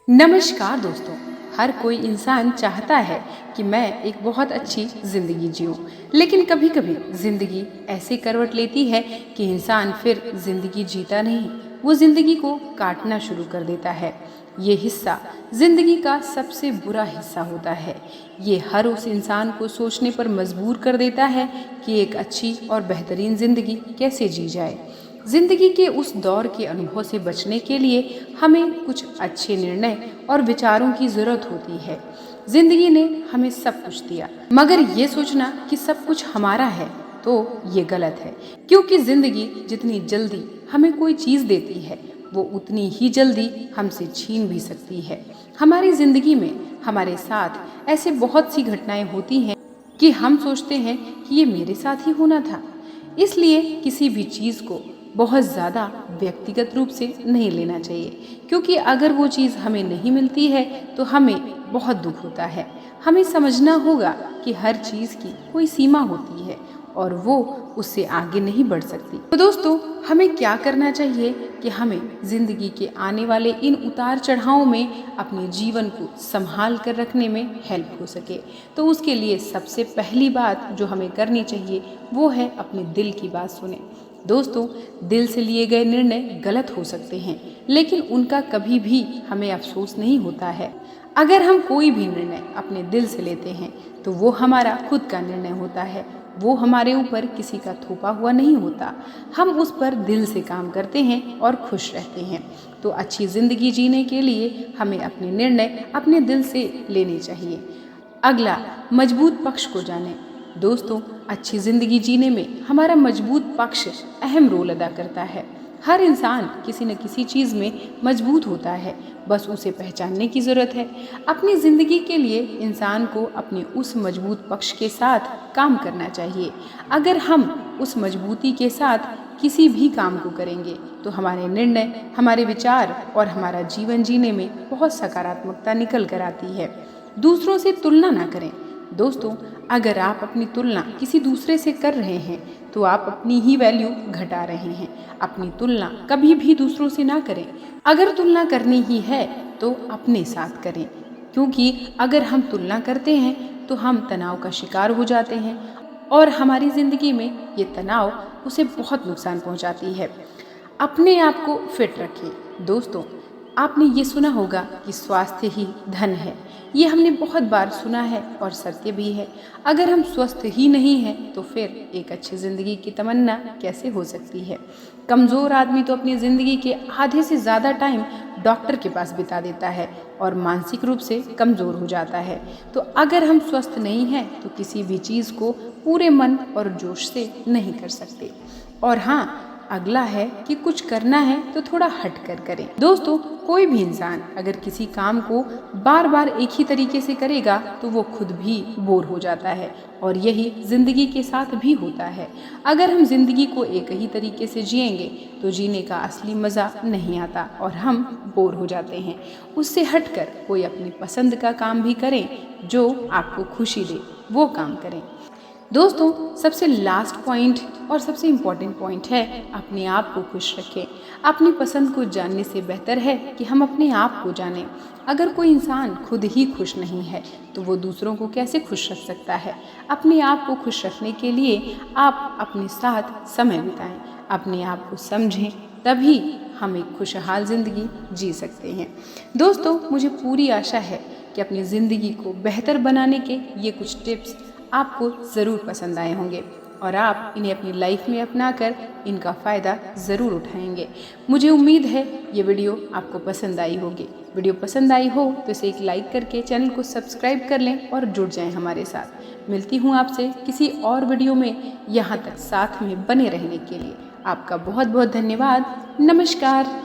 नमस्कार दोस्तों। हर कोई इंसान चाहता है कि मैं एक बहुत अच्छी ज़िंदगी जीऊँ, लेकिन कभी कभी ज़िंदगी ऐसे करवट लेती है कि इंसान फिर ज़िंदगी जीता नहीं, वो ज़िंदगी को काटना शुरू कर देता है। ये हिस्सा ज़िंदगी का सबसे बुरा हिस्सा होता है। ये हर उस इंसान को सोचने पर मजबूर कर देता है कि एक अच्छी और बेहतरीन ज़िंदगी कैसे जी जाए। जिंदगी के उस दौर के अनुभव से बचने के लिए हमें कुछ अच्छे निर्णय और विचारों की जरूरत होती है। जिंदगी ने हमें सब कुछ दिया, मगर ये सोचना कि सब कुछ हमारा है तो ये गलत है, क्योंकि जिंदगी जितनी जल्दी हमें कोई चीज देती है वो उतनी ही जल्दी हमसे छीन भी सकती है। हमारी जिंदगी में हमारे साथ ऐसे बहुत सी घटनाएं होती हैं कि हम सोचते हैं कि ये मेरे साथ ही होना था। इसलिए किसी भी चीज़ को बहुत ज़्यादा व्यक्तिगत रूप से नहीं लेना चाहिए, क्योंकि अगर वो चीज़ हमें नहीं मिलती है तो हमें बहुत दुख होता है। हमें समझना होगा कि हर चीज़ की कोई सीमा होती है और वो उससे आगे नहीं बढ़ सकती। तो दोस्तों, हमें क्या करना चाहिए कि हमें ज़िंदगी के आने वाले इन उतार चढ़ावों में अपने जीवन को संभाल कर रखने में हेल्प हो सके। तो उसके लिए सबसे पहली बात जो हमें करनी चाहिए वो है अपने दिल की बात सुने। दोस्तों, दिल से लिए गए निर्णय गलत हो सकते हैं, लेकिन उनका कभी भी हमें अफसोस नहीं होता है। अगर हम कोई भी निर्णय अपने दिल से लेते हैं तो वो हमारा खुद का निर्णय होता है, वो हमारे ऊपर किसी का थोपा हुआ नहीं होता। हम उस पर दिल से काम करते हैं और खुश रहते हैं। तो अच्छी ज़िंदगी जीने के लिए हमें अपने निर्णय अपने दिल से लेने चाहिए। अगला, मजबूत पक्ष को जानें। दोस्तों, अच्छी ज़िंदगी जीने में हमारा मजबूत पक्ष अहम रोल अदा करता है। हर इंसान किसी न किसी चीज़ में मजबूत होता है, बस उसे पहचानने की ज़रूरत है। अपनी ज़िंदगी के लिए इंसान को अपने उस मजबूत पक्ष के साथ काम करना चाहिए। अगर हम उस मजबूती के साथ किसी भी काम को करेंगे तो हमारे निर्णय, हमारे विचार और हमारा जीवन जीने में बहुत सकारात्मकता निकल कर आती है। दूसरों से तुलना ना करें। दोस्तों, अगर आप अपनी तुलना किसी दूसरे से कर रहे हैं तो आप अपनी ही वैल्यू घटा रहे हैं। अपनी तुलना कभी भी दूसरों से ना करें। अगर तुलना करनी ही है तो अपने साथ करें, क्योंकि अगर हम तुलना करते हैं तो हम तनाव का शिकार हो जाते हैं और हमारी ज़िंदगी में ये तनाव उसे बहुत नुकसान पहुंचाती है। अपने आप को फिट रखें। दोस्तों, आपने ये सुना होगा कि स्वास्थ्य ही धन है। ये हमने बहुत बार सुना है और सत्य भी है। अगर हम स्वस्थ ही नहीं हैं तो फिर एक अच्छी ज़िंदगी की तमन्ना कैसे हो सकती है। कमज़ोर आदमी तो अपनी ज़िंदगी के आधे से ज़्यादा टाइम डॉक्टर के पास बिता देता है और मानसिक रूप से कमज़ोर हो जाता है। तो अगर हम स्वस्थ नहीं हैं तो किसी भी चीज़ को पूरे मन और जोश से नहीं कर सकते। और हाँ, अगला है कि कुछ करना है तो थोड़ा हट कर करें। दोस्तों, कोई भी इंसान अगर किसी काम को बार बार एक ही तरीके से करेगा तो वो खुद भी बोर हो जाता है, और यही जिंदगी के साथ भी होता है। अगर हम जिंदगी को एक ही तरीके से जिएंगे तो जीने का असली मज़ा नहीं आता और हम बोर हो जाते हैं। उससे हटकर कोई अपनी पसंद का काम भी करें, जो आपको खुशी दे वो काम करें। दोस्तों, सबसे लास्ट पॉइंट और सबसे इम्पॉर्टेंट पॉइंट है अपने आप को खुश रखें। अपनी पसंद को जानने से बेहतर है कि हम अपने आप को जानें। अगर कोई इंसान खुद ही खुश नहीं है तो वो दूसरों को कैसे खुश रख सकता है। अपने आप को खुश रखने के लिए आप अपने साथ समय बिताएं, अपने आप को समझें, तभी हम एक खुशहाल ज़िंदगी जी सकते हैं। दोस्तों, मुझे पूरी आशा है कि अपनी ज़िंदगी को बेहतर बनाने के ये कुछ टिप्स आपको ज़रूर पसंद आए होंगे और आप इन्हें अपनी लाइफ में अपनाकर इनका फ़ायदा ज़रूर उठाएंगे। मुझे उम्मीद है ये वीडियो आपको पसंद आई होगी। वीडियो पसंद आई हो तो इसे एक लाइक करके चैनल को सब्सक्राइब कर लें और जुड़ जाएं हमारे साथ। मिलती हूँ आपसे किसी और वीडियो में। यहाँ तक साथ में बने रहने के लिए आपका बहुत बहुत धन्यवाद। नमस्कार।